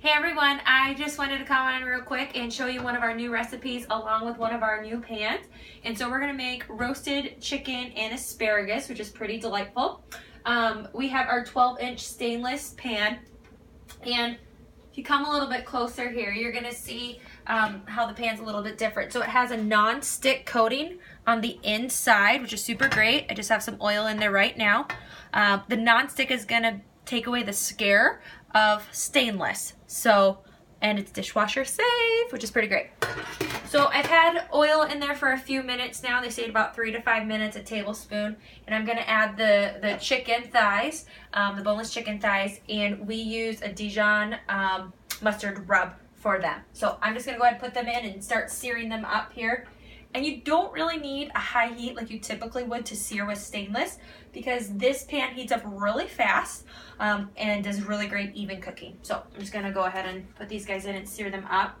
Hey everyone, I just wanted to come on real quick and show you one of our new recipes along with one of our new pans. And so we're going to make roasted chicken and asparagus, which is pretty delightful. We have our 12-inch stainless pan, and if you come a little bit closer here, you're going to see how the pan's a little bit different. So it has a non-stick coating on the inside, which is super great. I just have some oil in there right now. The non-stick is going to take away the scare of stainless. And it's dishwasher safe, which is pretty great. So I've had oil in there for a few minutes now. They say about 3 to 5 minutes, a tablespoon. And I'm gonna add the chicken thighs, the boneless chicken thighs, and we use a Dijon mustard rub for them. So I'm just gonna go ahead and put them in and start searing them up here. And you don't really need a high heat like you typically would to sear with stainless, because this pan heats up really fast and does really great even cooking. So I'm just gonna go ahead and put these guys in and sear them up.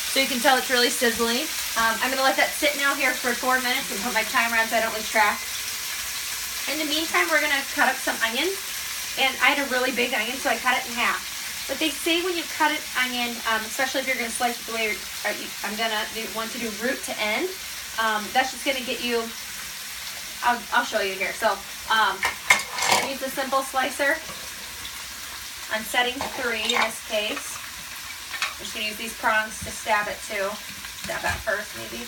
So you can tell it's really sizzling. I'm gonna let that sit now here for 4 minutes and put my timer on so I don't lose track. In the meantime, we're gonna cut up some onion. And I had a really big onion, so I cut it in half. But they say when you cut an onion, especially if you're gonna slice it the way I'm gonna want to do root to end, that's just gonna get you, I'll show you here. So use the simple slicer. I'm setting 3 in this case. I'm just going to use these prongs to stab it too. Stab that first, maybe.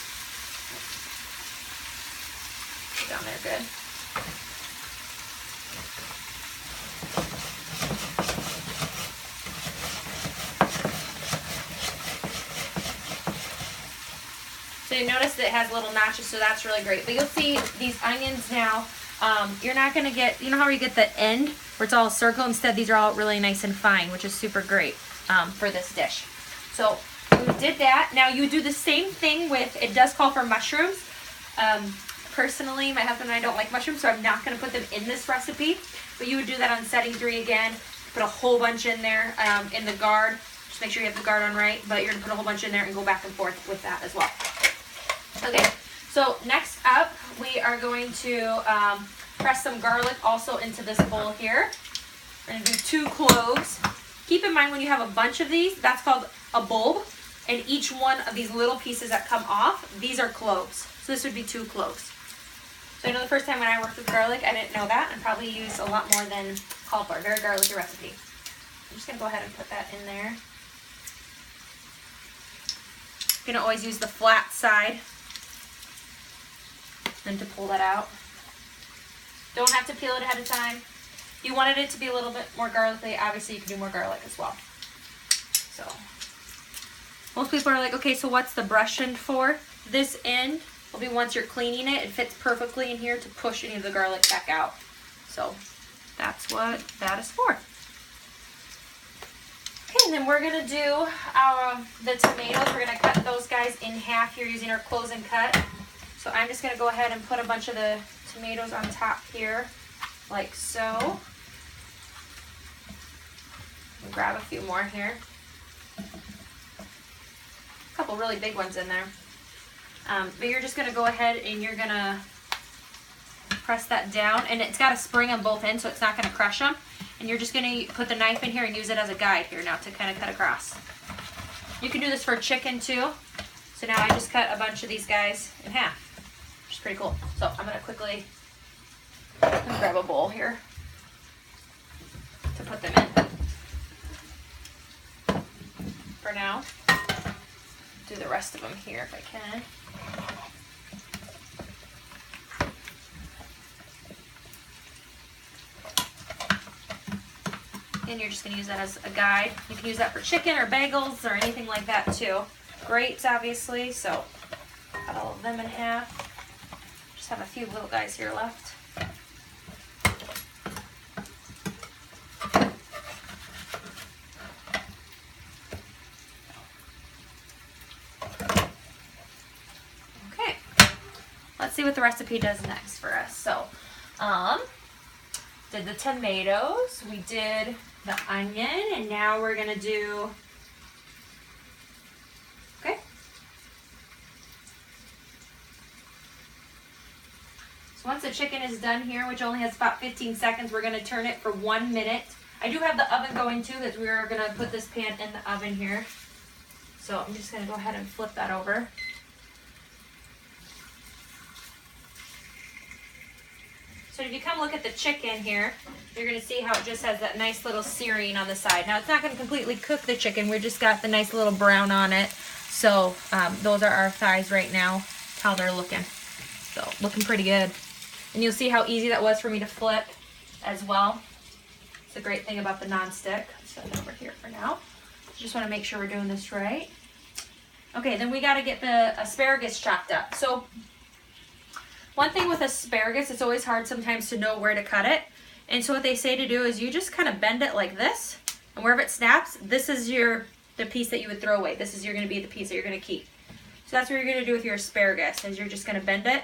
Get down there good. So you notice that it has little notches, so that's really great. But you'll see these onions now, you're not going to get, you know how you get the end where it's all a circle? Instead, these are all really nice and fine, which is super great for this dish. So we did that. Now you do the same thing with, it does call for mushrooms. Personally, my husband and I don't like mushrooms, so I'm not going to put them in this recipe. But you would do that on setting 3 again. Put a whole bunch in there in the guard. Just make sure you have the guard on right, but you're going to put a whole bunch in there and go back and forth with that as well. Okay, so next up, we are going to press some garlic also into this bowl here. We're going to do 2 cloves. Keep in mind when you have a bunch of these, that's called a bulb, and each one of these little pieces that come off, these are cloves. So this would be 2 cloves. So I know the first time when I worked with garlic, I didn't know that, and probably used a lot more than called for. Very garlicky recipe. I'm just gonna go ahead and put that in there. You're gonna always use the flat side and to pull that out. Don't have to peel it ahead of time. If you wanted it to be a little bit more garlicky, obviously you can do more garlic as well. So most people are like, okay, so what's the brush end for? This end will be once you're cleaning it. It fits perfectly in here to push any of the garlic back out. So that's what that is for. Okay, and then we're gonna do the tomatoes. We're gonna cut those guys in half here using our close and cut. So I'm just gonna go ahead and put a bunch of the tomatoes on top here, like so. And grab a few more here. A couple really big ones in there. But you're just gonna go ahead and you're gonna press that down, and it's got a spring on both ends, so it's not gonna crush them. And you're just gonna put the knife in here and use it as a guide here now to kind of cut across. You can do this for chicken too. So now I just cut a bunch of these guys in half, which is pretty cool. So I'm gonna quickly grab a bowl here to put them in. For now, do the rest of them here if I can. And you're just going to use that as a guide. You can use that for chicken or bagels or anything like that too. Grapes, obviously, so cut all of them in half. Just have a few little guys here left. let's see what the recipe does next for us. So, did the tomatoes, we did the onion, and now we're gonna do, okay. So once the chicken is done here, which only has about 15 seconds, we're gonna turn it for 1 minute. I do have the oven going too, because we are gonna put this pan in the oven here. So I'm just gonna go ahead and flip that over. So if you come look at the chicken here, you're gonna see how it just has that nice little searing on the side. Now it's not gonna completely cook the chicken, we just got the nice little brown on it. So those are our thighs right now, how they're looking. So looking pretty good. And you'll see how easy that was for me to flip as well. It's a great thing about the non-stick. Set it over here for now. Just wanna make sure we're doing this right. Okay, then we gotta get the asparagus chopped up. So one thing with asparagus, it's always hard sometimes to know where to cut it. And so what they say to do is you just kind of bend it like this, and wherever it snaps, this is the piece that you would throw away. This is gonna be the piece that you're gonna keep. So that's what you're gonna do with your asparagus, is you're just gonna bend it,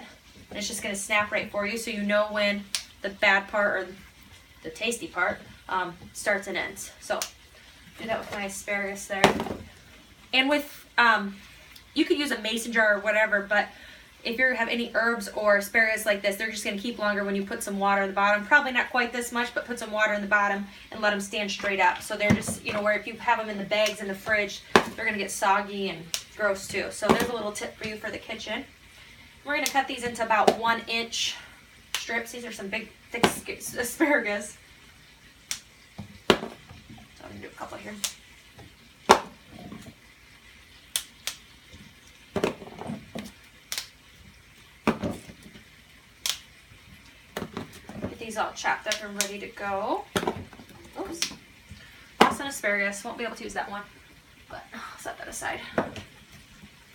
and it's just gonna snap right for you, so you know when the bad part or the tasty part starts and ends. So do that with my asparagus there. And with, you could use a mason jar or whatever, but if you have any herbs or asparagus like this, they're just going to keep longer when you put some water in the bottom. Probably not quite this much, but put some water in the bottom and let them stand straight up. So they're just, you know, where if you have them in the bags in the fridge, they're going to get soggy and gross too. So there's a little tip for you for the kitchen. We're going to cut these into about 1-inch strips. These are some big, thick asparagus. So I'm going to do a couple here. These all chopped up and ready to go. Oops. Lost an asparagus. Won't be able to use that one, but I'll set that aside.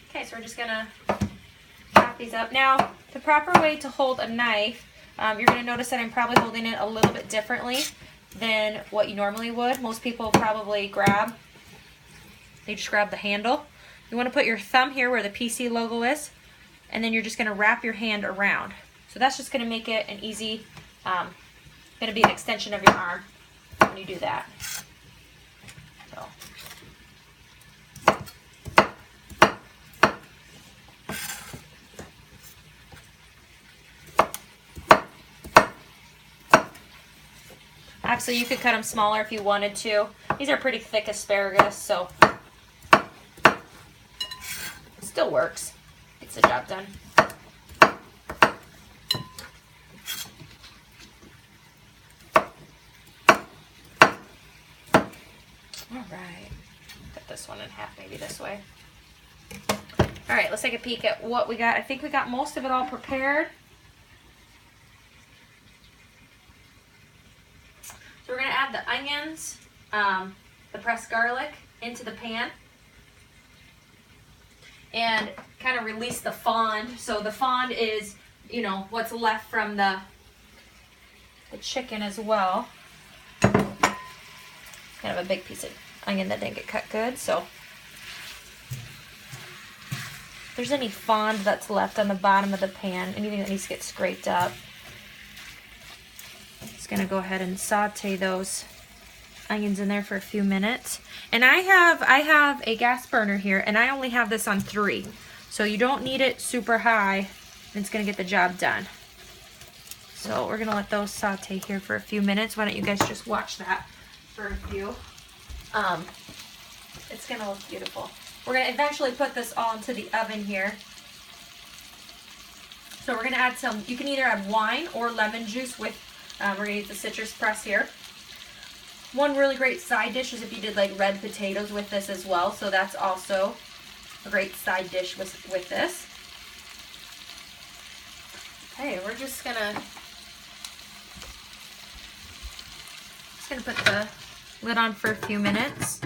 Okay, so we're just gonna chop these up. Now, the proper way to hold a knife, you're gonna notice that I'm probably holding it a little bit differently than what you normally would. Most people probably they just grab the handle. You wanna put your thumb here where the PC logo is, and then you're just gonna wrap your hand around. So that's just gonna make it an easy, going to be an extension of your arm when you do that. So. Actually, you could cut them smaller if you wanted to. These are pretty thick asparagus, so it still works. Gets the job done. Alright, cut this one in half, maybe this way. Alright, let's take a peek at what we got. I think we got most of it all prepared. So we're going to add the onions, the pressed garlic into the pan. And kind of release the fond. So the fond is, you know, what's left from the chicken as well. Kind of a big piece of onion that didn't get cut good, so if there's any fond that's left on the bottom of the pan, anything that needs to get scraped up, just gonna go ahead and saute those onions in there for a few minutes. And I have a gas burner here, and I only have this on 3, so you don't need it super high, and it's gonna get the job done. So we're gonna let those saute here for a few minutes. Why don't you guys just watch that for a few. It's gonna look beautiful. We're gonna eventually put this all into the oven here. So we're gonna add some, you can either add wine or lemon juice with, we're gonna use the citrus press here. One really great side dish is if you did like red potatoes with this as well. So that's also a great side dish with this. Okay, we're just gonna put the lid on for a few minutes.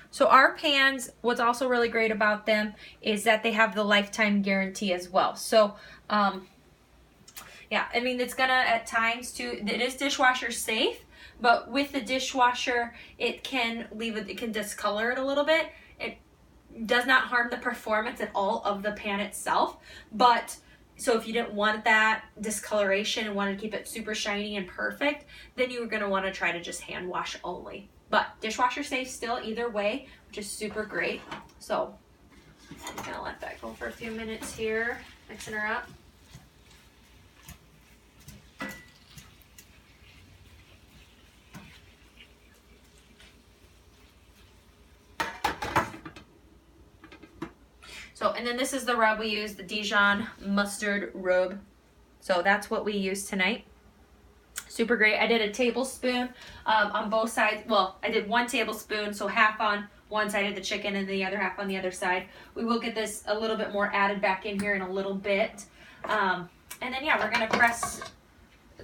So our pans, what's also really great about them is that they have the lifetime guarantee as well. So yeah, I mean, it's gonna at times too, it is dishwasher safe, but with the dishwasher, it can discolor it a little bit. It does not harm the performance at all of the pan itself, but So if you didn't want that discoloration and wanted to keep it super shiny and perfect, then you were going to want to try to just hand wash only. But dishwasher safe still either way, which is super great. So I'm going to let that go for a few minutes here, mixing her up. So, and then this is the rub we use, the Dijon mustard rub. So that's what we use tonight. Super great. I did a tablespoon on both sides. Well, I did 1 tablespoon, so half on one side of the chicken and the other half on the other side. We will get this a little bit more added back in here in a little bit. And then, yeah, we're going to press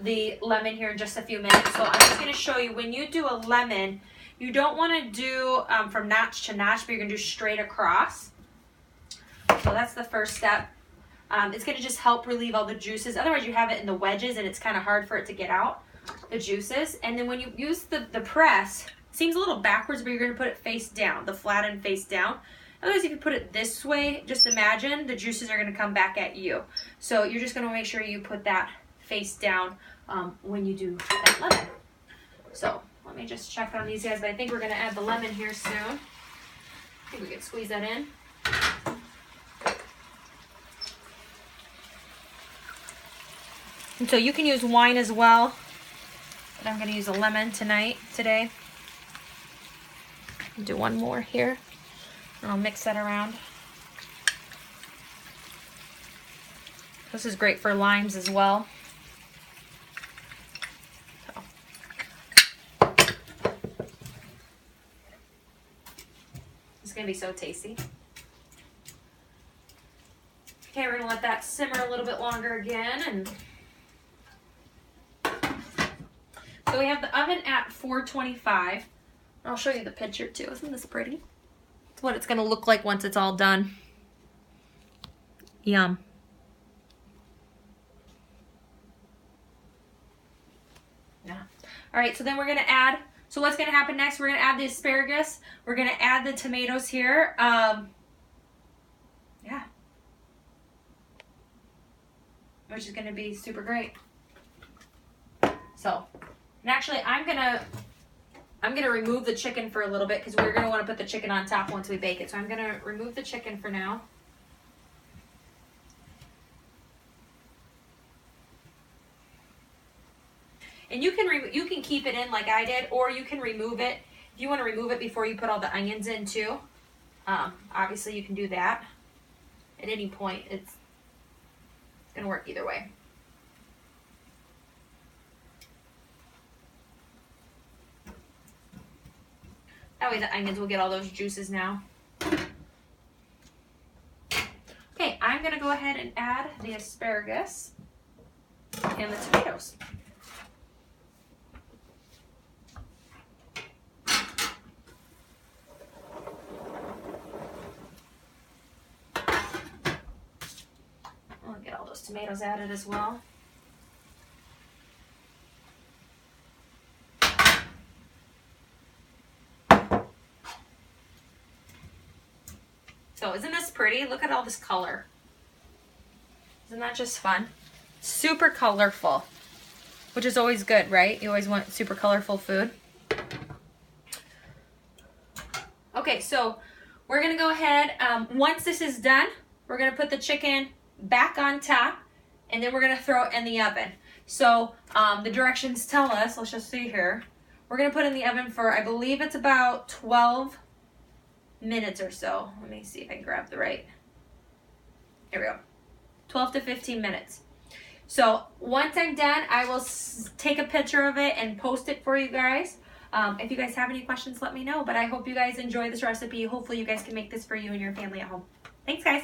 the lemon here in just a few minutes. So I'm just going to show you, when you do a lemon, you don't want to do from notch to notch, but you're going to do straight across. So that's the first step. It's going to just help relieve all the juices. Otherwise, you have it in the wedges, and it's kind of hard for it to get out, the juices. And then when you use the press, it seems a little backwards, but you're going to put it face down, the flat end face down. Otherwise, if you put it this way, just imagine the juices are going to come back at you. So you're just going to make sure you put that face down when you do that lemon. So let me just check on these guys, but I think we're going to add the lemon here soon. I think we can squeeze that in. And so you can use wine as well, but I'm going to use a lemon today. Do one more here, and I'll mix that around. This is great for limes as well. So. It's going to be so tasty. Okay, we're going to let that simmer a little bit longer again, and so we have the oven at 425. I'll show you the picture too. Isn't this pretty? It's what it's going to look like once it's all done. Yum. Yeah. All right, so then we're going to add, so what's going to happen next? We're going to add the asparagus. We're going to add the tomatoes here. Yeah. Which is going to be super great. So, and actually I'm gonna remove the chicken for a little bit because we're gonna want to put the chicken on top once we bake it. So I'm gonna remove the chicken for now. And you can keep it in like I did, or you can remove it if you want to remove it before you put all the onions in too. Obviously you can do that at any point. It's gonna work either way. That way the onions will get all those juices now. Okay, I'm going to go ahead and add the asparagus and the tomatoes. I'll get all those tomatoes added as well. So isn't this pretty? Look at all this color. Isn't that just fun? Super colorful, which is always good, right? You always want super colorful food. Okay, so we're gonna go ahead, once this is done, we're gonna put the chicken back on top, and then we're gonna throw it in the oven. So the directions tell us, let's just see here, we're gonna put it in the oven for, I believe it's about 12 minutes or so. Let me see if I can grab the right. Here we go. 12 to 15 minutes. So once I'm done, I will take a picture of it and post it for you guys. If you guys have any questions, let me know. But I hope you guys enjoy this recipe. Hopefully you guys can make this for you and your family at home. Thanks, guys.